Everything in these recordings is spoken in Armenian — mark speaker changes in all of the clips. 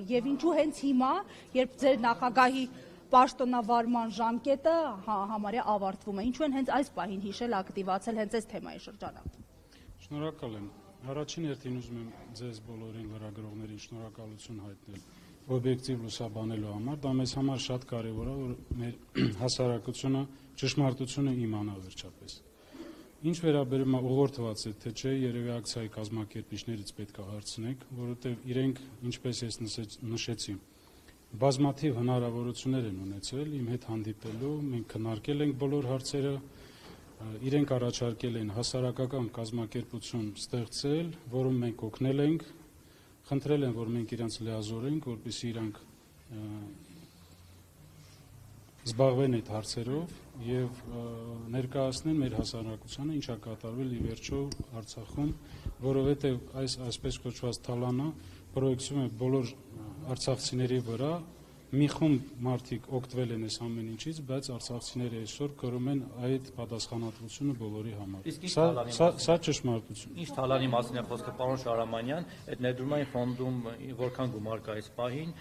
Speaker 1: եւ ինչու հենց հիմա, երբ ձեր նախագահի պաշտոնավարման ժամկետը համարյա ավարտվում է, ինչու են հենց այս պահին հիշել ակտիվացել հենց այս թեմայի շրջանակում։
Speaker 2: Շնորհակալ եմ։ Առաջին հերթին ուզում եմ ձեզ բոլորին լրագրողներին շնորհակալություն հայտնել օբյեկտիվ լուսաբանելու համար, դա մեզ համար շատ կարևոր է, որ մեր հասարակությունը ճշմարտությունը իմանա վերջապես։ Ինչ վերաբերում է ուղղորդված է, թե չէ, երևի ակցիայի կազմակերպիչներից պետք է հարցնեք, որովհետև իրենք, ինչպես ես նշեցի, բազմաթիվ հնարավորություններ են ունեցել իմ հետ հանդիպելու, մենք քննարկել ենք բոլոր հարցերը, իրենք առաջարկել են հասարակական կազմակերպություն ստեղծել, որում մենք օգնել ենք, խնդրել են, որ մենք իրենց լիազորենք, որպեսզի իրանք զբաղվեն այդ հարցերով եւ ներկայացնեն մեր հասարակությանը ինչա կատարվել ի վերջո Արցախում, որովհետեւ այսպես կոչված թալանը պրոյեկցում է բոլոր արցախցիների վրա, մի խումբ մարդիկ օգտվել են այս ամեն ինչից, բայց արցախցիները այսօր կրում են այդ պատասխանատվությունը բոլորի համար։ Սա ճշմարտություն։
Speaker 3: Ինչ թալանի մասին է խոսքը, պարոն Շահրամանյան, այդ ներդրումային ֆոնդում որքան գումար կա այս պահին,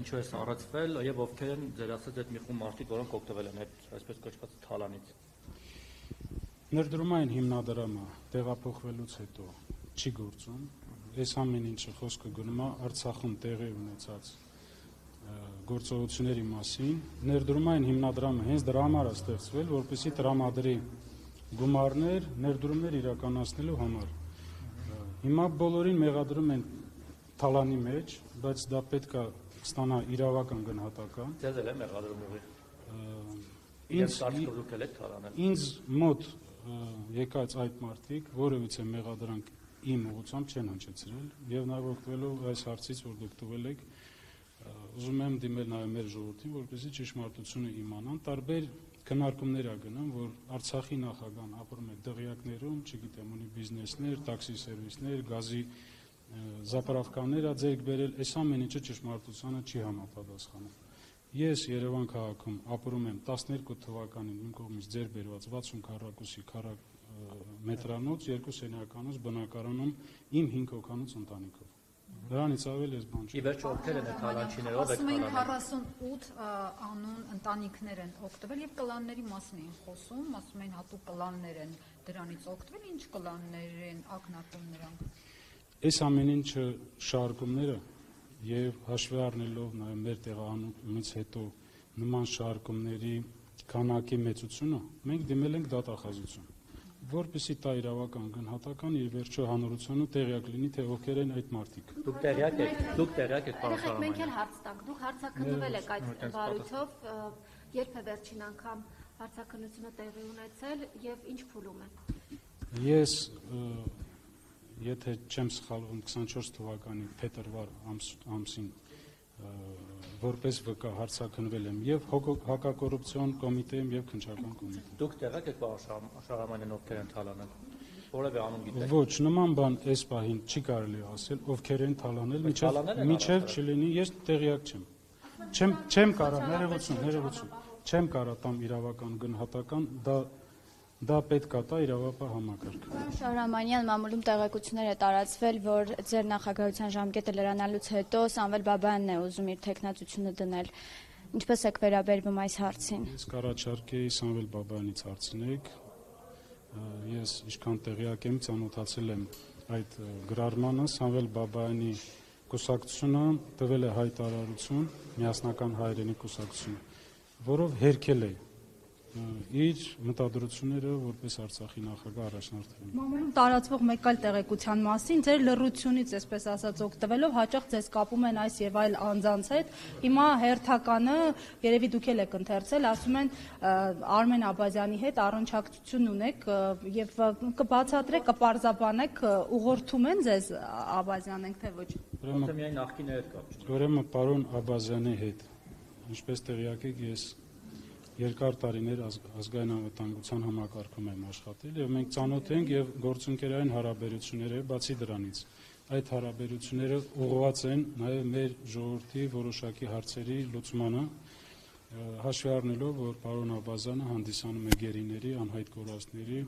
Speaker 3: ինչու է սառեցվել եւ ովքեր են ձեր ասած այդ մի խումբ մարդիկ, որոնք օգտվել են այդ այսպես կոչված թալանից։
Speaker 2: Ներդրումային հիմնադրամը տեղափոխվելուց հետո չի գործում։ Այս ամեն ինչը խոսքը գնում է Արցախում տեղի ունեցած գործողությունների մասին, ներդրումային հիմնադրամը հենց դրա համար է ստեղծվել, որպեսզի տրամադրի գումարներ, ներդրումներ իրականացնելու համար։ Հիմա բոլորին մեղադրում են թալանի մեջ, բայց դա պետք է ստանա իրավական գնահատական։
Speaker 3: Ձեզ էլ է մեղադրում ուղիղ։
Speaker 2: Ինձ մոտ եկած այդ մարդիկ որևիցե մեղադրանք իմ ուղղությամբ չեն հնչեցրել եւ նաեւ օգտվելով այս հարցից, որ դուք տվել եք, ուզում եմ դիմել նաև մեր ժողովրդին, որպեսզի ճշմարտությունը իմանան, տարբեր քննարկումներ ա գնում, որ Արցախի նախագահան ապրում է դղյակներում, չգիտեմ, ունի բիզնեսներ, տաքսի սերվիսներ, գազի զապարավկաներ ա ձեռք բերել, այս ամեն ինչը ճշմարտությանը չի համապատասխանում։ Ես Երևան քաղաքում ապրում եմ 12 թվականին իմ կողմից ձեռք բերված 60 քառակուսի մետրանոց, 2 սենյականոց բնակարանում իմ 5 հոգանոց ընտանիքով։ Դրանից ավել ես բան չի։
Speaker 3: Ի վերջո ովքեր են թալանչիներով
Speaker 4: Ասում էին 48 անուն ընտանիքներ են օգտվել եւ կլանների մասին էին խոսում, ասում էին հատուկ կլաններ են դրանից օգտվել, ինչ կլաններ են ակնարկում նրանք։
Speaker 2: Այս ամեն ինչը շարժումները եւ հաշվի առնելով նաեւ մեր տեղահանումից հետո նման շարժումների քանակի մեծությունը, մենք դիմել ենք դատախազություն, որպեսզի տա իրավական գնահատական իր վերջո հանրությանը տեղյակ լինի, թե ովքեր են այդ մարդիկ։
Speaker 3: Դուք տեղյակ եք, պարոն Շահրամանյան։
Speaker 5: Մենք էլ հարց տանք, դուք հարցաքննվել եք այդ բարույթով, երբ է վերջին անգամ հարցաքննությունը տեղի ունեցել եւ ինչ փուլում է։
Speaker 2: Ես եթե չեմ սխալվում 24 թվականի փետրվար ամսին որպես վկա հարցաքննվել եմ եւ հակակոռուպցիոն կոմիտեում եւ քննչական կոմիտեում։
Speaker 3: Դուք տեղյակ եք, պարոն Շահրամանյան, ովքեր են թալանել։ Որևէ անուն գիտեք։
Speaker 2: Ոչ, նման բան այս պահին չի կարելի ասել, ովքեր են թալանել, միջև չլինի, ես տեղյակ չեմ։ Չեմ կարող, ներողություն, չեմ կարող տամ իրավական գնահատական, դա պետք է տա իրավապահ համակարգ։
Speaker 6: Շահրամանյան, մամուլում տեղեկություններ է տարածվել, որ ձեր նախագահության ժամկետը լրանալուց հետո Սամվել Բաբայանն է ուզում իր թեկնածությունը դնել։ Ինչպես եք վերաբերվում այս հարցին։
Speaker 2: Ես կառաջարկեի Սամվել Բաբայանից հարցնեք։ Ես ինչքան տեղյակ եմ, ծանոթացել եմ այդ գրառմանը, Սամվել Բաբայանի կուսակցությունը տվել է հայտարարություն, միասնական հայրենի կուսակցությունը, որով հերքել է իր մտադրությունները որպես Արցախի նախագահ առաջնորդել։
Speaker 1: Մամուլում տարածվող մեկ այլ տեղեկության մասին, ձեր լռությունից, այսպես ասած, օգտվելով հաճախ ձեզ կապում են այս եւ այլ անձանց հետ։ Հիմա հերթականը, երևի դուք էլ եք ընթերցել, ասում են Արմեն Աբազյանի հետ առնչակցություն ունեք եւ կբացատրեք, կպարզաբանեք, ուղղորդում են ձեզ Աբազյանն եք թե ոչ։
Speaker 3: Միայն նախկինը հետ կապ չունի։
Speaker 2: Ուրեմն պարոն Աբազյանի հետ, ինչպես տեղյակ եք, ես երկար տարիներ ազգային անվտանգության համակարգում եմ աշխատել եւ մենք ծանոթ ենք եւ գործընկերային հարաբերությունները բացի դրանից այդ հարաբերությունները ուղղված են նաեւ մեր ժողովրդի որոշակի հարցերի լուծմանը հաշվի առնելով որ պարոն Աբազյանը հանդիսանում է գերիների անհայտ կորածների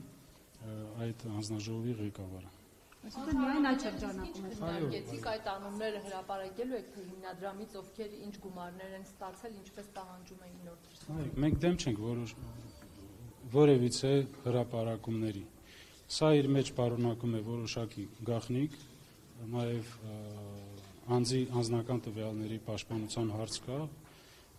Speaker 2: այդ հանձնաժողովի ղեկավարը։
Speaker 1: Այսինքն միայն այդ շրջանակում է։
Speaker 7: Եկեք այդ անունները հրապարակելու եք, թե հիմնադրամից ովքեր ինչ գումարներ են ստացել, ինչպես պահանջում էին նոր դրսևորում։
Speaker 2: Մենք դեմ չենք որևիցե հրապարակումների։ Սա իր մեջ պարունակում է որոշակի գաղտնիք, նաև անձնական տվյալների պաշտպանության հարց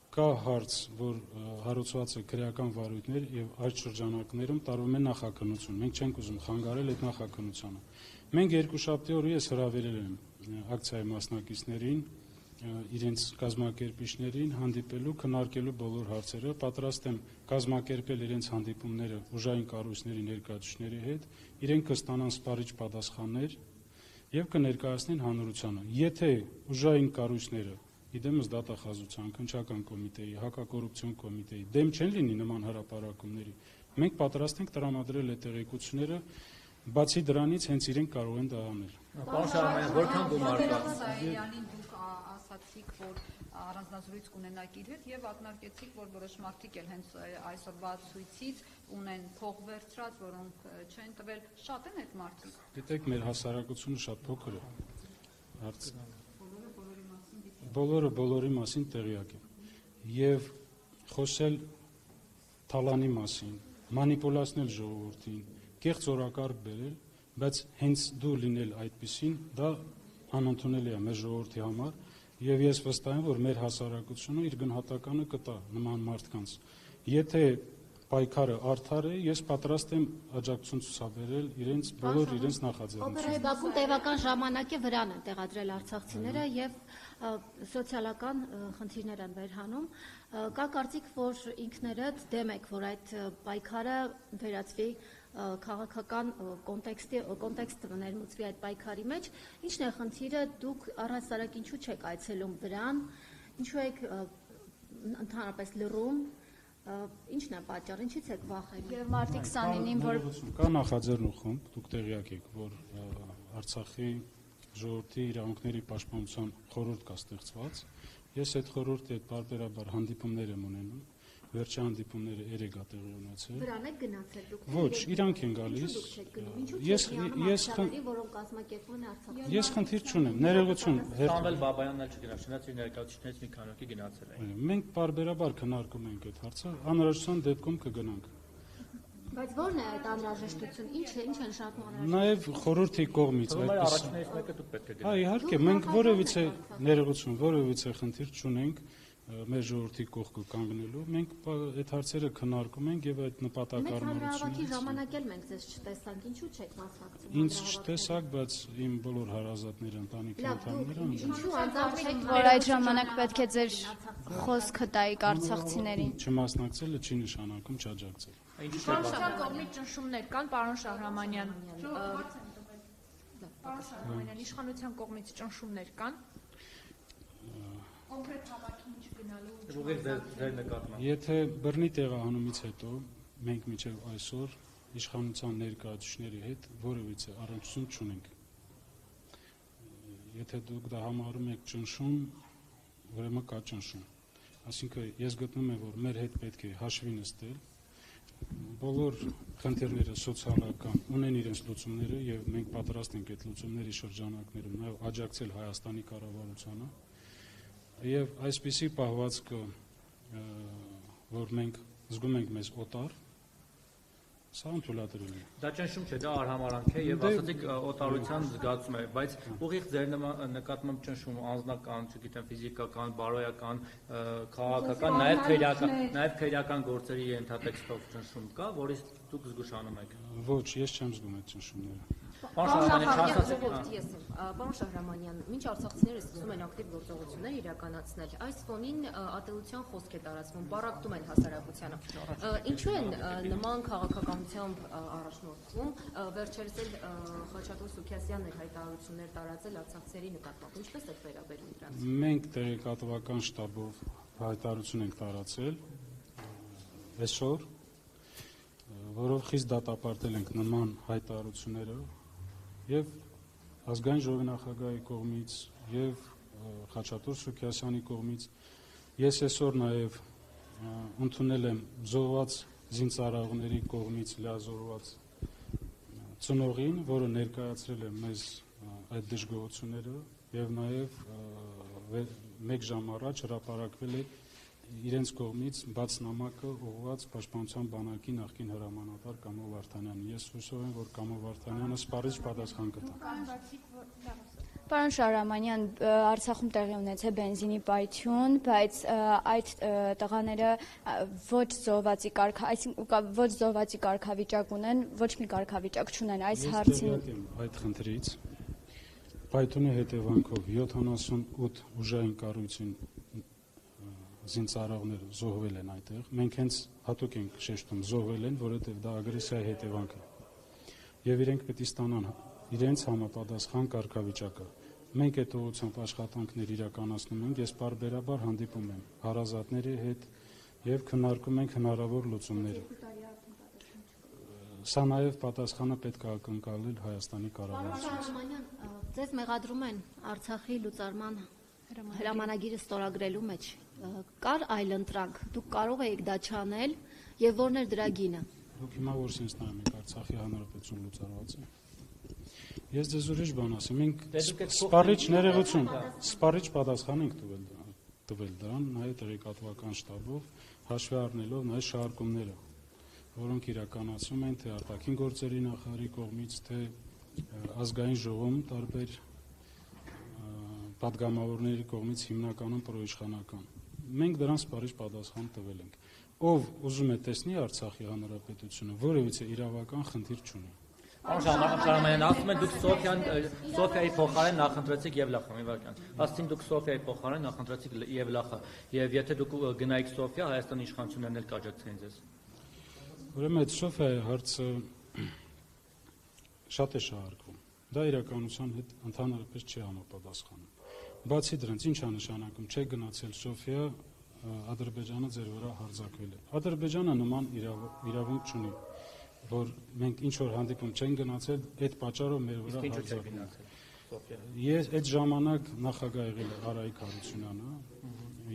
Speaker 2: կա հարց, որ հարուցված է քրեական վարույթներ եւ այդ շրջանակներում տարվում է նախաքննություն։ Մենք չենք ուզում խանգարել այդ նախաքննությունը։ Մենք երկուշաբթի օրը ես հրավիրել եմ ակցիայի մասնակիցներին, իրենց կազմակերպիչներին հանդիպելու, քննարկելու բոլոր հարցերը, պատրաստ եմ կազմակերպել իրենց հանդիպումները ուժային կառույցների ներկայացուցիչների հետ, իրենք կստանան սպառիչ պատասխաններ եւ կներկայացնեն հանրությանը։ Եթե ուժային կառույցները, իդեմս դատախազության, քննչական կոմիտեի, հակակոռուպցիոն կոմիտեի դեմ չեն լինի նման հրապարակումների, մենք պատրաստ ենք տրամադրել այդ տեղեկությունները, բացի դրանից հենց իրենք կարող են դա անել։
Speaker 3: Պարոն Շահրամանյան, որքան գումար կա։
Speaker 4: Սայրանին դուք ասացիք, որ առանձնազրույց կունենաք իր հետ եւ ակնարկեցիք, որ որոշ մարդիկ էլ հենց այսօրվա ցույցից ունեն փող վերցրած, որոնք չեն տվել, շատ են այդ մարդիկ։
Speaker 2: Գիտեք, մեր հասարակությունը շատ փոքր է։ Բոլորը բոլորի մասին տեղյակ են։ Եվ խոսել թալանի մասին, մանիպուլացնել ժողովրդին, կեղծ օրակարգ բերել, բայց հենց դու լինել այդպիսին, դա անընդունելի է մեր ժողովրդի համար, եւ ես վստահ եմ, որ մեր հասարակությունը իր գնահատականը կտա նման մարդկանց։ Եթե պայքարը արդար է, ես պատրաստ եմ աջակցություն ցուցաբերել իրենց բոլոր իրենց նախաձեռնություններին։
Speaker 5: Օպերայի բակում տևական ժամանակ է վրան են տեղադրել արցախցիները եւ սոցիալական խնդիրներ են վերհանում։ Կա կարծիք, որ ինքներդ դեմ եք, որ այդ պայքարը վերածվի քաղաքական կոնտեքստ ներմուծվի այդ պայքարի մեջ։ Ինչն է խնդիրը, դուք առհասարակ ինչու չեք այցելում վրան, ինչու եք ընդհանրապես լռում, ինչն է պատճառը, ինչից եք վախենում։
Speaker 6: Եվ մարտի 29-ին, որ
Speaker 2: կա նախաձեռնող խումբ, դուք տեղյակ եք, որ Արցախի ժողովրդի իրավունքների պաշտպանության խորհուրդ կա ստեղծված։ Ես այդ խորհրդի հետ պարբերաբար հանդիպումներ եմ ունենում, վերջի հանդիպումները երեկ տեղի ունեցել։
Speaker 5: Վրան եք գնացել դուք։
Speaker 2: Ոչ, իրանք են գալիս։ Ես խնդիր չունեմ, ներողություն։
Speaker 3: Սամվել Բաբայանն էլ չգնաց, չնայած իր ներկայացուցիչներից մի քանոքի գնացել էին։
Speaker 2: Մենք պարբերաբար քննարկում ենք այդ հարցը, անհրաժեշտության դեպքում կգնանք։
Speaker 5: Բայց ո՞րն է այդ անհրաժեշտություն, ինչ են շարքում անհրաժեշտ։
Speaker 2: Նաև խորհրդի կողմից
Speaker 3: Ուրեմն առաջներից մեկը դուք պետք է գնաք։
Speaker 2: Այ իհարկե, մենք որևիցե ներողություն, որևիցե խնդիր չունենք մեր ժողովրդի կողքը կանգնելու, մենք այդ հարցերը քննարկում ենք եւ այդ նպատակառնությունից։
Speaker 5: Մենք ժամանակ էլ մենք ձեզ չտեսանք, ինչու չեք մասնակցում։
Speaker 2: Ինձ չտեսակ, բայց իմ բոլոր հարազատները, ընտանիքի անդամները
Speaker 5: Ինչու անձամբ չեք,
Speaker 6: որ այդ ժամանակ պետք է ձեր խոսքը տայիք արցախցիներին։
Speaker 2: չմասնակցելը չի նշանակում չաջակցել։
Speaker 3: Ինչու՞
Speaker 7: Պարոն
Speaker 3: չէ։
Speaker 7: Շահրամանյան, կողմից ճնշումներ կան, պարոն Շահրամանյան։ Պարոն Շահրամանյան, իշխանության կողմից ճնշումներ կան։ Կոնկրետ հավաքին չգնալու։
Speaker 3: Ուղիղ ձեր նկատմամբ։
Speaker 2: Եթե բռնի տեղահանումից հետո մենք մինչև այսօր իշխանության ներկայացուցիչների հետ որևիցե առնչություն չունենք։ Եթե դուք դա համարում եք ճնշում, ուրեմն կա ճնշում։ Այսինքն ես գտնում եմ, որ մեր հետ պետք է հաշվի նստել, բոլոր խնդիրները սոցիալական ունեն իրենց լուծումները եւ մենք պատրաստ ենք այդ լուծումների շրջանակներում նաեւ աջակցել Հայաստանի կառավարությանը եւ այսպիսի պահվածքը, որ մենք զգում ենք մեզ օտար, սա ընդունելի է։
Speaker 3: Դա ճնշում չէ, դա արհամարանք է եւ ասացիք օտարության զգացում է, բայց ուղիղ ձեր նկատմամբ ճնշում անձնական, չգիտեմ, ֆիզիկական, բարոյական, քաղաքական, նաեւ քրեական գործերի ենթատեքստով ճնշում կա, որից դուք զգուշանում եք։
Speaker 2: Ոչ, ես չեմ զգում այդ ճնշումները։
Speaker 8: Պարոն Շահրամանյան, մինչ արցախցիները սկսում են ակտիվ գործողություններ իրականացնել, այս ֆոնին ատելության խոսք է տարածվում, պառակտում են հասարակությանը։ Ինչու են նման քաղաքականությամբ առաջնորդվում, վերջերս էլ Խաչատուր Սուքիասյանն էր հայտարարություններ տարածել արցախցիների նկատմամբ, ինչպես եք վերաբերում դրանց։
Speaker 2: Մենք տեղեկատվական շտաբով հայտարարություն ենք տարածել այսօր, որով խիստ դատապարտել ենք նման հայտարարությունները եւ ազգային ժողովի նախագահի կողմից եւ Խաչատուր Սուքիասյանի կողմից ես այսօր նաեւ ընդունել եմ զոհված զինծառայողների կողմից լիազորված ծնողին, որը ներկայացրել է մեզ այդ դժգոհությունները եւ նաեւ մեկ ժամ առաջ հրապարակվել է իրենց կողմից բաց նամակը ուղղված Պաշտպանության բանակի նախկին հրամանատար Կամո Վարդանյանին։ Ես հուսով եմ, որ Կամո Վարդանյանը սպառիչ պատասխան կտա։
Speaker 6: Պարոն Շահրամանյան, Արցախում տեղի ունեցել բենզինի պայթյուն, բայց այդ տղաները ոչ զոհվածի կարգավիճակ ունեն, ոչ մի կարգավիճակ չունեն այս հարցին։
Speaker 2: Ես տեղյակ եմ այդ խնդրից։ Պայթյունի հետևանքով 78 ուժային կառույցին զինծառայողներ զոհվել են այդտեղ։ Մենք հենց հատուկ ենք շեշտում զոհվել են, որովհետև դա ագրեսիայի հետևանք է։ Եվ իրենք պետք է ստանան իրենց համապատասխան կարգավիճակը։ Մենք այդ ուղղությամբ աշխատանքներ իրականացնում ենք, ես պարբերաբար հանդիպում եմ հարազատների հետ եւ քննարկում ենք հնարավոր լուծումները։ Սա նաեւ պատասխանը պետք է ակնկալել Հայաստանի կառավարությունից։
Speaker 5: Ձեզ մեղադրում են Արցախի լուծարման հրամանագիրը ստորագրելու մեջ։ Կար այլ ընտրակ, դուք կարող եք դա չանել եւ որն էր դրա գինը։
Speaker 2: Դուք հիմա որ ինձ նայում եք Արցախի հանրապետություն լուծարված է։ Ես ձեզ ուրիշ բան ասեմ, մենք սպառիչ ներողություն, սպառիչ պատասխան ենք տվել դրան, նաեւ տեղեկատվական շտաբով, հաշվի առնելով նաեւ շահարկումները, որոնք իրականացում են թե արտաքին գործերի նախարարի կողմից, թե ազգային ժողովում տարբեր պատգամավորների կողմից հիմնականում պրոիշխանական։ Մենք դրան սպառիչ պատասխան տվել ենք։ Ով ուզում է տեսնի Արցախի հանրապետությունը, որևիցե իրավական խնդիր չունի։
Speaker 3: Պարոն Շահրամանյան, ասում եք դուք Սոֆիայի փոխարեն նախընտրեցիք Եվլախը, մի վարքան։ Ասեցին դուք Սոֆիայի փոխարեն նախընտրեցիք Եվլախը, եւ եթե դուք գնայիք Սոֆիա, Հայաստանի իշխանություններն էլ կաջակցեին ձեզ։
Speaker 2: Ուրեմն այդ Սոֆիայի հարցը շատ է շահարկվում։ Դա իրականության հետ ընդհանրապես չի համապատասխանում։ Բացի դրանից, ինչ է նշանակում, չեք գնացել Սոֆիա, Ադրբեջանը ձեր վրա հարձակվել է։ Ադրբեջանը նման իրավունք չունի, որ մենք ինչ որ հանդիպում չեն գնացել, այդ պատճառով մեր վրա հարձակվում է։ Ես այդ ժամանակ նախագահ եղել է Արայիկ Հարությունյանը,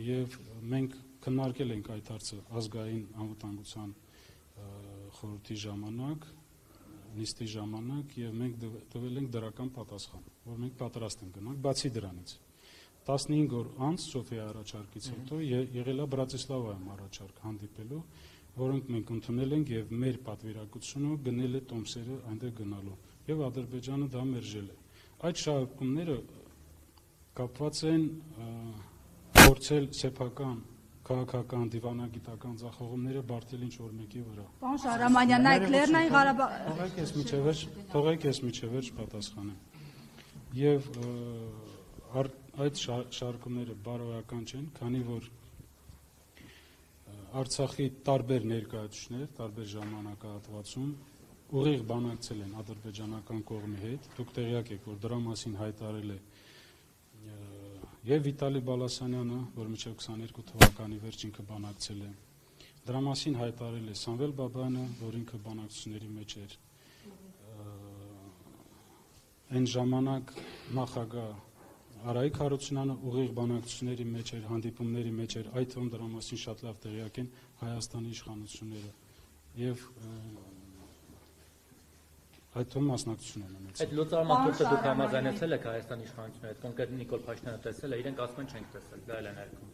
Speaker 2: եւ մենք քննարկել ենք այդ հարցը ազգային անվտանգության խորհրդի ժամանակ, նիստի ժամանակ, եւ մենք տվել ենք դրական պատասխան, որ մենք պատրաստ ենք գնանք, բացի դրանից 15 օր անց Սոֆիայի առաջարկից հետո եղել է Բրատիսլավայում առաջարկ հանդիպելու, որոնք մենք ընդունել ենք եւ մեր պատվիրակությունը գնել է տոմսերը այնտեղ գնալու եւ Ադրբեջանը դա մերժել է։ Այդ շահարկումները կապված են փորձել սեփական քաղաքական դիվանագիտական ձախողումները բարդել ինչ որ մեկի վրա։
Speaker 1: Պարոն Շահրամանյան, նայեք Լեռնային Ղարաբաղ։
Speaker 2: Թողեք ես միջևերջ պատասխանեմ։ Եվ այդ շարքումները բարոյական չեն, քանի որ Արցախի տարբեր ներկայացուցիչներ, տարբեր ժամանակահատվածում ուղիղ բանակցել են ադրբեջանական կողմի հետ։ Դուք տեղյակ եք, որ դրա մասին հայտարարել է եւ Վիտալի Բալասանյանը, որ մինչեւ 22 թվականի վերջ ինքը բանակցել է։ Դրա մասին հայտարարել է Սամվել Բաբայանը, որ ինքը բանակցությունների մեջ էր։ Այն ժամանակ նախագահ Արայիկ Հարությունյանը ուղիղ բանակցությունների մեջ էր, հանդիպումների մեջ էր, այդ թվում դրա մասին շատ լավ տեղյակ են Հայաստանի իշխանությունները եւ այդ թվում մասնակցություն են ունեցել։
Speaker 3: Այդ լուծարման թուրքը դուք համաձայնեցել եք Հայաստանի իշխանությունների հետ, կոնկրետ Նիկոլ Փաշինյանը տեսել է, իրենք ասում են չենք տեսել, դա էլ է ներքում։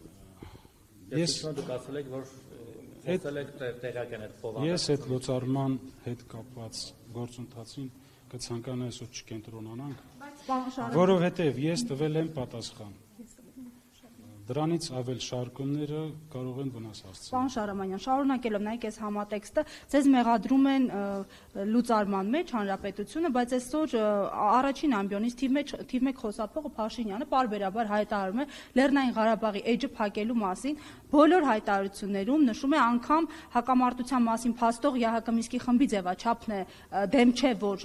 Speaker 3: Ես դուք ասել եք, որ խոսել եք տեղյակ են այդ փոխանցումը։
Speaker 2: Ես այդ լուծարման հետ կապված գործընթացին կցանկանայի այսօր չկենտրոնանանք, որովհետև ես տվել եմ պատասխան։ Դրանից ավել շարքումները կարող են վնաս հասցնել։
Speaker 1: Պարոն Շահրամանյան, շարունակելով նայեք այս համատեքստը, ձեզ մեղադրում են լուծարման մեջ հանրապետությունը, բայց այսօր առաջին ամբիոնից թիվ 1 խոսափողը Փաշինյանը պարբերաբար հայտարարում է Լեռնային Ղարաբաղի էջը փակելու մասին, բոլոր հայտարարություններում նշում է անգամ հակամարտության մասին փաստող ԵՀԿ Մինսկի խմբի ձևաչափն է, դեմ չէ, որ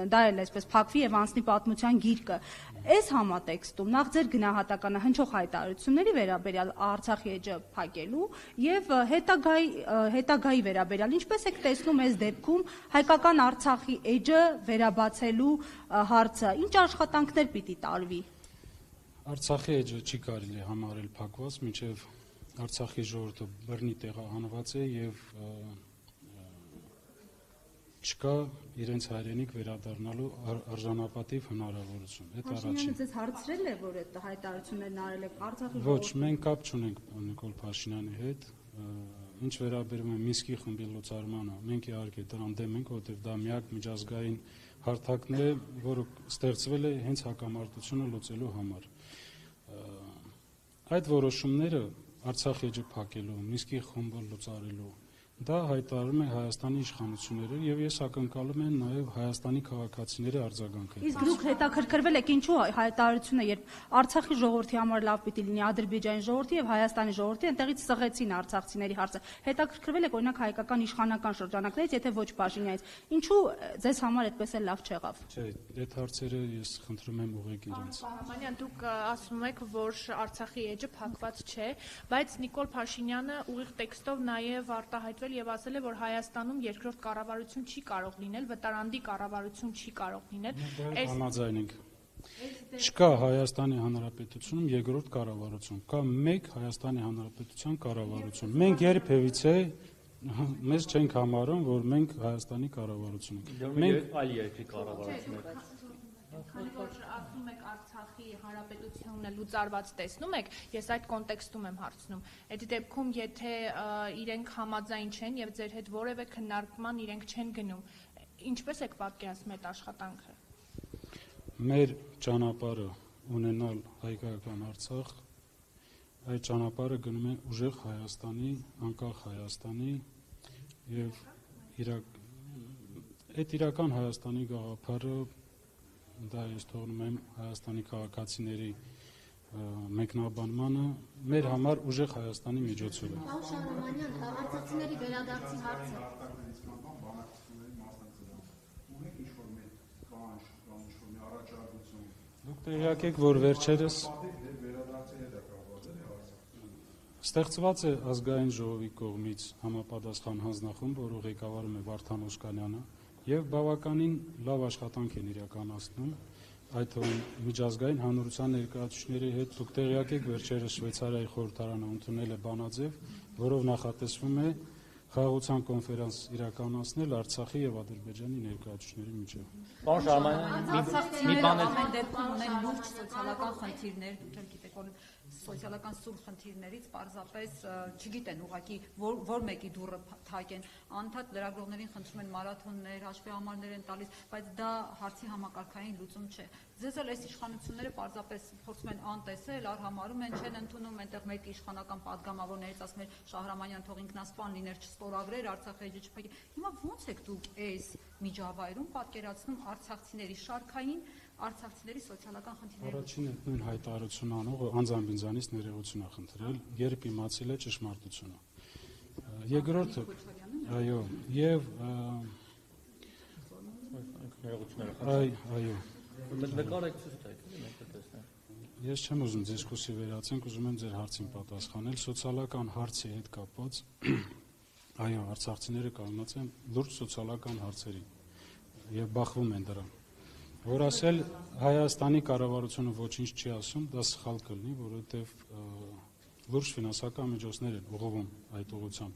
Speaker 1: դա էլ այսպես փակվի եւ անցնի պատմության գիրկը։ Այս համատեքստում նախ ձեր գնահատականը հնչող հայտարարությունների վերաբերյալ Արցախի էջը փակելու եւ հետագայի վերաբերյալ ինչպես եք տեսնում այս դեպքում հայկական Արցախի էջը վերաբացելու հարցը, ինչ աշխատանքներ պիտի տարվի։
Speaker 2: Արցախի էջը չի կարելի համարել փակված, մինչեւ Արցախի ժողովուրդը բռնի տեղահանված է եւ չկա իրենց հայրենիք վերադառնալու արժանապատիվ հնարավորություն։ Այդ
Speaker 1: Փաշինյանը
Speaker 2: առաջին։
Speaker 1: ձեզ հարցրել է, որ այդ հայտարարություններն արել եք Արցախի
Speaker 2: Ոչ, մենք կապ չունենք Նիկոլ Փաշինյանի հետ։ Ինչ վերաբերում է Մինսկի խմբի լուծարմանը, մենք իհարկե դրան դեմ ենք, որովհետև դա միակ միջազգային հարթակն է, որը ստեղծվել է հենց հակամարտությունը լուծելու համար։ Այդ որոշումները Արցախ էջը փակելու, Մինսկի խումբը լուծարելու, դա հայտարարում է Հայաստանի իշխանությունները եւ ես ակնկալում եմ նաեւ Հայաստանի քաղաքացիների արձագանքը։
Speaker 1: Իսկ դուք հետաքրքրվել եք ինչու հայտարարությունը, երբ Արցախի ժողովրդի համար լավ պիտի լինի Ադրբեջանի ժողովրդի եւ Հայաստանի ժողովրդի, այնտեղից սղեցին արցախցիների հարցը։ Հետաքրքրվել եք օրինակ հայկական իշխանական շրջանակներից, եթե ոչ Փաշինյանից, ինչու ձեզ համար այդպես էլ լավ չեղավ։
Speaker 2: Չէ, այդ հարցերը ես խնդրում եմ ուղղեք իրենց։
Speaker 9: Պարամանյան, դուք ասում եք, որ Արցախի էջը փակված չէ, բայց Նիկոլ Փաշինյանը ուղիղ տեքստով նաև արտահայտվել եւ ասել է, որ Հայաստանում երկրորդ կառավարություն չի կարող լինել, վտարանդի կառավարություն չի կարող լինել։
Speaker 2: Համաձայն ենք։ Չկա Հայաստանի Հանրապետությունում երկրորդ կառավարություն, կա մեկ Հայաստանի Հանրապետության կառավարություն։ Մենք երբևիցե մեզ չենք համարում, որ մենք Հայաստանի կառավարություն ենք։
Speaker 3: Մենք այլ երկրի կառավարություն ենք։
Speaker 9: Քանի որ ասում եք Արցախի Հանրապետությունը լուծարված տեսնում եք, ես այդ կոնտեքստում եմ հարցնում։ Այդ դեպքում, եթե իրենք համաձայն չեն եւ ձեր հետ որևէ քննարկման իրենք չեն գնում, ինչպես եք պատկերացնում այդ աշխատանքը։
Speaker 2: Մեր ճանապարհը ունենալ հայկական Արցախ, այդ ճանապարհը գնում է ուժեղ Հայաստանի, անկախ Հայաստանի եւ այդ իրական Հայաստանի գաղափարը դա ես թողնում եմ Հայաստանի քաղաքացիների մեկնաբանմանը մեր համար ուժեղ Հայաստանի միջոցով է։
Speaker 5: Պարոն Շահրամանյան, արցախցիների վերադարձի հարցը։
Speaker 2: Դուք տեղյակ եք, որ վերջերս ստեղծված է ազգային ժողովի կողմից համապատասխան հանձնախումբ, որը ղեկավարում է Վարդան Օսկանյանը, եւ բավականին լավ աշխատանք են իրականացնում, այդ թվում միջազգային հանրության ներկայացուցիչների հետ։ Դուք տեղյակ եք, վերջերս Շվեյցարիայի խորհրդարանը ընդունել է բանաձև, որով նախատեսվում է խաղաղության կոնֆերանս իրականացնել Արցախի եւ Ադրբեջանի ներկայացուցիչների միջեւ։
Speaker 3: Պարոն Շահրամանյան, մի բան
Speaker 4: ամեն դեպքում ունեն լուրջ սոցիալական խնդիրներ, դուք էլ գիտեք, որ սոցիալական սուր խնդիրներից պարզապես չգիտեն ուղղակի որ մեկի դուռը թակեն, անդադ լրագրողներին խնդրում են մարաթոններ, հաշվի համարներ են տալիս, բայց դա հարցի համակարգային լուծում չէ։ Ձեզ էլ այս իշխանությունները պարզապես փորձում են անտեսել, արհամարում են, չեն ընդունում, այնտեղ մեկ իշխանական падգամավորներից ասում են Շահրամանյան թող ինքնասպան լիներ, չստորագրեր, Արցախի էջը չփակի։ Հիմա ո՞նց եք դուք այս միջավայրում պատկերացնում արցախցիների շարքային արցախցիների սոցիալական խնդիրները։
Speaker 2: Առաջինը նույն հայտարարություն անողը անձամբ ինձանից ներողություն է խնդրել, երբ իմացել է ճշմարտությունը։ Երկրորդը, այո, եւ այո,
Speaker 3: նկարեք ցույց տայք, մենք տեսնենք։
Speaker 2: Ես չեմ ուզում դիսկուսի վերացենք, ուզում եմ ձեր հարցին պատասխանել սոցիալական հարցի հետ կապված։ Այո, արցախցիները կանգնած են լուրջ սոցիալական հարցերի եւ բախվում են դրան։ Որ ասել Հայաստանի կառավարությունը ոչինչ չի ասում, դա սխալ կլինի, որովհետև լուրջ ֆինանսական միջոցներ են ուղղվում այդ ուղղությամբ,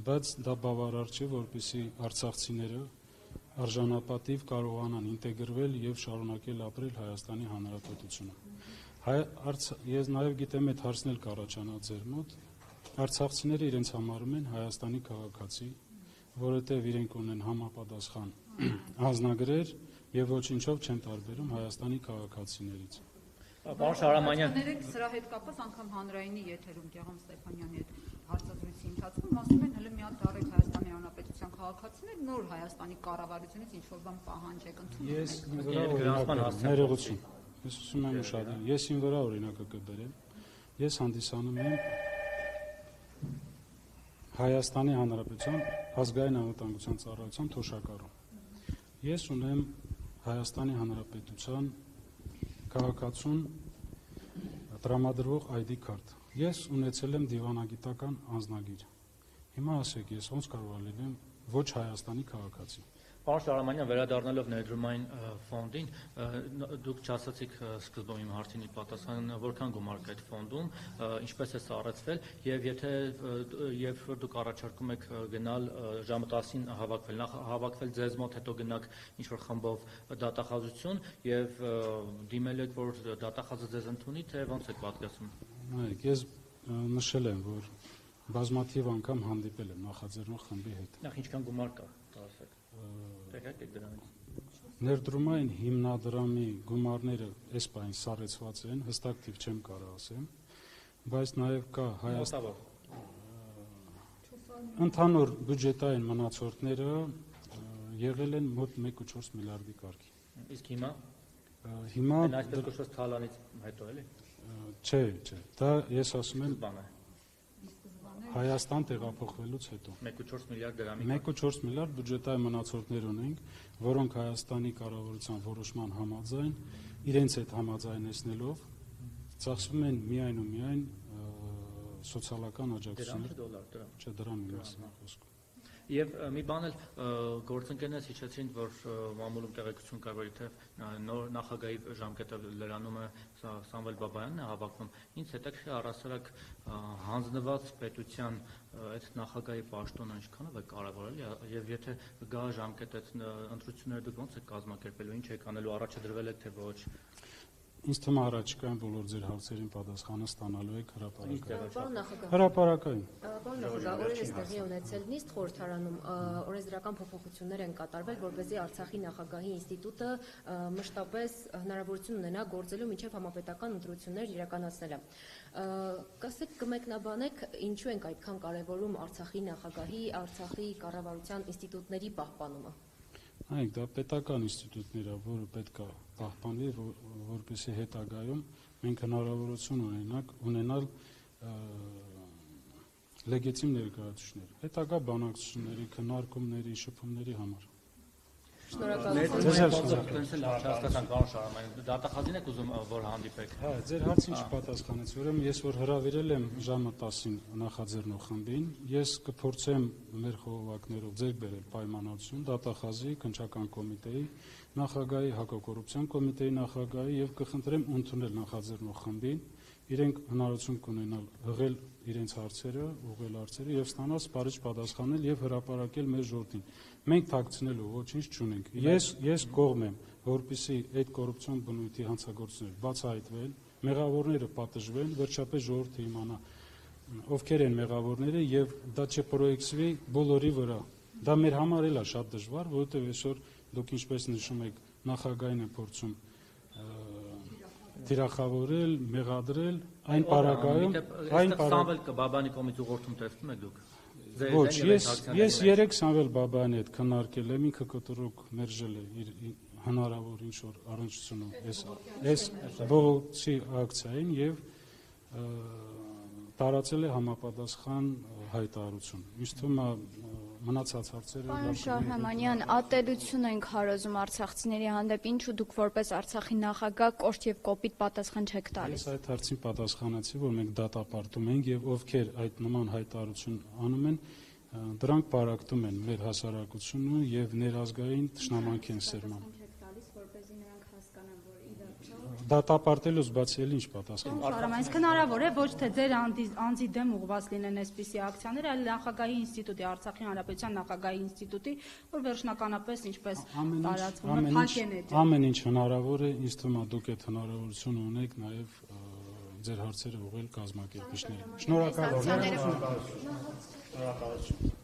Speaker 2: բայց դա բավարար չէ, որպեսզի արցախցիները արժանապատիվ կարողանան ինտեգրվել եւ շարունակել ապրել Հայաստանի Հանրապետությունում։ Ես նաեւ գիտեմ այդ հարցն էլ կառաջանա ձեր մոտ, արցախցիները իրենց համարում են Հայաստանի քաղաքացի, որովհետև իրենք ունեն համապատասխան անձնագրեր եւ ոչինչով չեն տարբերում Հայաստանի քաղաքացիներից։
Speaker 3: Պարոն Շահրամանյան,
Speaker 4: սրա հետ կապված անգամ հանրայինի եթերում Գեղամ Ստեփանյանի հետ հարցազրույցի ընթացքում ասում են հələ մի հատ դարեք Հայաստանի Հանրապետության քաղաքացիներ նոր Հայաստանի կառավարությունից ինչ որ բան պահանջեք ընդունում։
Speaker 2: Ես ներողություն։ Ես ուզում եմ ուշադրել։ Ես ին վրա օրինակը կբերեմ։ Ես հանդիսանում եմ Հայաստանի Հանրապետության ազգային անվտանգության ծառայության թոշակառու։ Ես ունեմ Հայաստանի Հանրապետության քաղաքացուն տրամադրվող ID քարտ։ Ես ունեցել եմ դիվանագիտական անձնագիր։ Հիմա ասեք, ես ոնց կարող լինեմ ոչ Հայաստանի քաղաքացի։
Speaker 3: Պարոն Շարամանյան, վերադառնալով ներդրումային ֆոնդին, դուք չասացիք սկզբում իմ հարցին պատասխան, որքան գումար կա այդ ֆոնդում, ինչպես է սառեցվել, եւ դուք առաջարկում եք գնալ ժամը 10-ին հավաքվել, նախ հավաքվել ձեզ մոտ, հետո գնաք ինչ-որ խմբով դատախազություն եւ դիմել եք, որ դատախազը ձեզ ընդունի, թե ոնց եք պատկերացնում։
Speaker 2: Նայեք, ես նշել եմ, որ բազմաթիվ անգամ հանդիպել եմ նախաձեռնող խմբի հետ։
Speaker 3: Նախ ինչքան գումար կա, ասեք։ Տեղյակ եք դրանից։
Speaker 2: Ներդրումային հիմնադրամի գումարները այս պահին սառեցված են, հստակ թիվ չեմ կարող ասեմ, բայց նաև կա Հայաստան ընդհանուր բյուջետային մնացորդները եղել են մոտ 1.4 միլիարդի կարգի։
Speaker 3: Իսկ հիմա։
Speaker 2: Հիմա
Speaker 3: այսպես կոչված թալանից հետո էլի։
Speaker 2: Չէ, դա ես ասում եմ Հայաստան տեղափոխվելուց հետո
Speaker 3: 1.4 միլիարդ դրամի
Speaker 2: 1.4 միլիարդ բյուջետային մնացորդներ ունենք, որոնք Հայաստանի կառավարության որոշման համաձայն իրենց հետ համաձայնեցնելով ծախսում են միայն ու միայն սոցիալական աջակցություններ, չէ, դրամի մասին խոսքը։
Speaker 3: Եվ մի բան էլ գործընկերներս հիշեցին, որ մամուլում տեղեկություն կար, որ իթե նոր նախագահի ժամկետը լրանում է Սամվել Բաբայանն է հավակնում։ Ինձ հետաքրքիր առասարակ հանձնված պետության այդ նախագահի պաշտոնը ինչքանով է կարևորել եւ եթե գա ժամկետ այդ ընտրությունները դուք ոնց եք կազմակերպելու, ինչ եք անելու, առաջադրվել եք թե ոչ։
Speaker 2: Ինձ թվում է առաջիկայում բոլոր ձեր հարցերին պատասխանը ստանալու եք
Speaker 8: Հրապարակային։
Speaker 2: Հրապարակային։
Speaker 8: Պարոն նախագահ, օրերս տեղի ունեցել նիստ խորհրդարանում օրենսդրական փոփոխություններ են կատարվել, որպեսզի Արցախի նախագահի ինստիտուտը մշտապես հնարավորություն ունենա գործելու մինչև համապետական ընտրություններ իրականացնելը։ Կասեք, կմեկնաբանեք, ինչու ենք այդքան կարևորում Արցախի նախագահի, Արցախի կառավարության ինստիտուտների պահպանումը։
Speaker 2: Այո, դա պետական ինստիտուտներ է, որը պետք է պահպանվի, որպեսզի հետագայում մենք հնարավորություն ունենալ լեգիտիմ ներկայացուցիչներ, հետագա բանակցությունների, քննարկումների, շփումների համար։
Speaker 3: Դատախազին եք ուզում, որ հանդիպեք։
Speaker 2: Հա, ձեր հարցին չպատասխանեց, ուրեմն ես որ հրավիրել եմ ժամը 10-ին նախաձեռնող խմբին, ես կփորձեմ մեր խորհրդակներով ձեռք բերել պայմանավորություն դատախազի, քննչական կոմիտեի նախագահի, հակակոռուպցիոն կոմիտեի նախագահի եւ կխնդրեմ ընդունել նախաձեռնող խմբին, իրենք հնարավորություն կունենալ հղել իրենց հարցերը, ուղղել հարցերը եւ ստանալ սպառիչ պատասխանել եւ հրապարակել մեր ժողովրդին։ Մենք թաքցնելու ոչինչ չունենք։ Ես կողմ եմ, որպեսզի այդ կոռուպցիոն բնույթի հանցագործությունները բացահայտվեն, մեղավորները պատժվեն, վերջապես ժողովուրդը իմանա ովքեր են մեղավորները եւ դա չպրոյեկցվի բոլորի վրա։ Դա մեր համար էլ է շատ դժվար, որովհետեւ այսօր դուք ինչպես նշում եք, նախագահին է փորձում թիրախավորել, մեղադրել, այն պարագայում,
Speaker 3: Սամվել Բաբայանի կողմից ուղղորդում տեսնում եք դուք։
Speaker 2: Ոչ, ես 3 Սամվել Բաբայանի հետ քննարկել եմ, ինքը կտրուկ մերժել է իր հնարավոր ինչ-որ առնչությունում այս բողոքի ակցիային եւ տարածել է համապատասխան հայտարարություն։ Ինձ թվում է մնացած հարցերը
Speaker 6: Պարոն Շահրամանյան, ատելություն ենք հարոզում արցախցիների հանդեպ, ինչու դուք որպես Արցախի նախագահ կոշտ եւ կոպիտ պատասխան չեք տալիս։
Speaker 2: Ես այդ հարցին պատասխանեցի, որ մենք դատապարտում ենք եւ ովքեր այդ նման հայտարարություն անում են, դրանք պարակտում են մեր հասարակությունը եւ ներազգային թշնամանք են սերմանում։ Դատապարտելուց բացի էլ ինչ պատասխան։
Speaker 1: Շարամանց հնարավոր է ոչ թե ձեր անձի դեմ ուղղված լինեն այսպիսի ակցիաներ, այլ նախագահի ինստիտուտի, Արցախի հանրապետության նախագահի ինստիտուտի, որ վերջնականապես ինչպես տարածվում է, փակ են այդ։
Speaker 2: Ամեն ինչ հնարավոր է, ինձ թվում է դուք այդ հնարավորությունը ունեք նաև ձեր հարցերը ուղղել կազմակերպիչներին։ Շնորհակալ եմ։